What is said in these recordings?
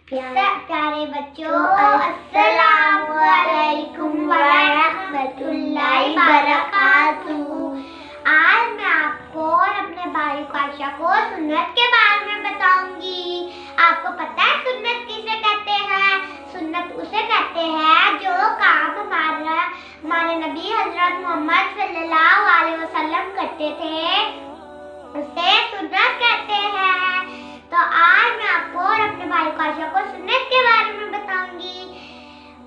प्यारे बच्चों, अस्सलामु अलैकुम वरहमतुल्लाहि बरकातुहू। आज मैं आपको और अपने भाई काशा को सुन्नत के बारे में बताऊंगी। आपको पता है सुन्नत किसे कहते हैं? सुन्नत उसे कहते हैं जो काम हमारे नबी हजरत मोहम्मद सल्लल्लाहु अलैहि वसल्लम करते थे, उसे सुन्नत कहते हैं। तो आज मैं आपको और अपने भाई काशा को सुन्नत के बारे में बताऊंगी।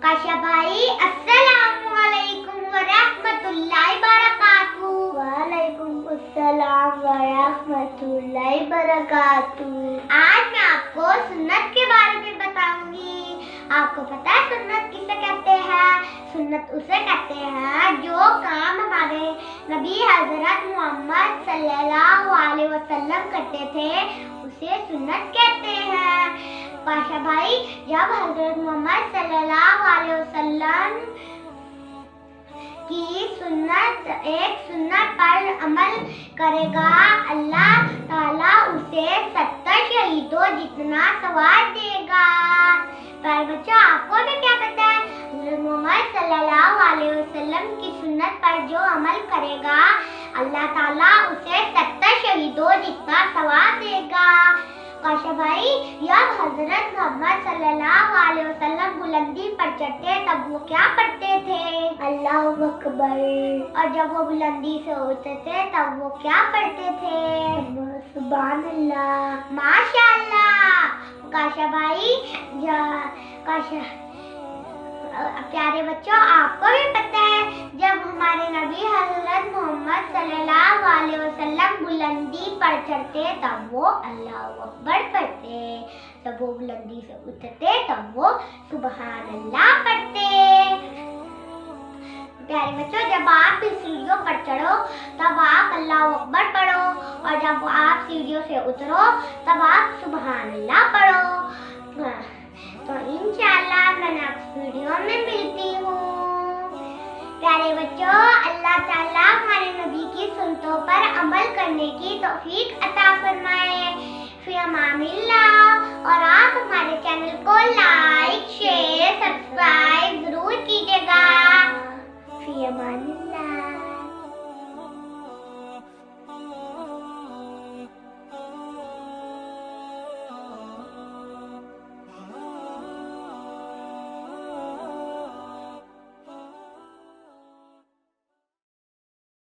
काशा भाई, अस्सलामु अलैकुम वरहमतुल्लाहि बरकातुहू। वालेकुम अस्सलाम वरहमतुल्लाहि बरकातुहू। आज मैं आपको सुन्नत के बारे में बताऊंगी। आपको पता है सुन्नत किसे कहते हैं? सुन्नत उसे कहते हैं जो काम हमारे नबी हजरत मोहम्मद सल्लल्लाहु अलैहि वसल्लम करते थे, उसे सुन्नत कहते हैं। काशा भाई, जब हजरत मोहम्मद सल्लल्लाहु अलैहि वसल्लम की एक सुन्नत पर अमल करेगा, अल्लाह ताला उसे 70 शहीदों जितना सवाब देगा। पर बच्चों, आपको भी क्या पता है? हजरत मोहम्मद सल्लल्लाहु अलैहि वसल्लम की सुन्नत पर जो अमल करेगा, अल्लाह ताला उसे 70 शहीदों जितना सवाब देगा। काशा भाई, जब हजरत मोहम्मद सल्लल्लाहु अलैहि वसल्लम बुलंदी पर चढ़ते तब वो क्या पढ़ते थे? अल्लाहु अकबर। और जब वो बुलंदी से उतरते तब वो क्या पढ़ते थे? सुभान अल्लाह। माशाअल्लाह। काशा भाई, प्यारे बच्चों, आपको भी पता है जब हमारे नबी हजरत मोहम्मद सल्लल्लाहु अलैहि वसल्लम बुलंदी पर चढ़ते तब वो अल्लाहु अकबर पढ़ते, जब वो बुलंदी से उतरते तब वो सुभान अल्लाह पढ़ते। प्यारे बच्चों, जब आप इस सीढ़ियों पर चढ़ो तब आप अल्लाहु अकबर पढ़ो, और जब आप सीढ़ियों से उतरो तब आप सुभान अल्लाह पढ़ो। तो इंशाअल्लाह मैं नेक्स्ट वीडियो में मिलती हूँ। प्यारे बच्चों, अल्लाह ताला हमारे नबी की सुन्नतों पर अमल करने की तौफीक अता फरमाए। फी अमानिल्लाह। और आप हमारे चैनल को लाइक, शेयर, सब्सक्राइब जरूर कीजिएगा। फी अमानिल्लाह।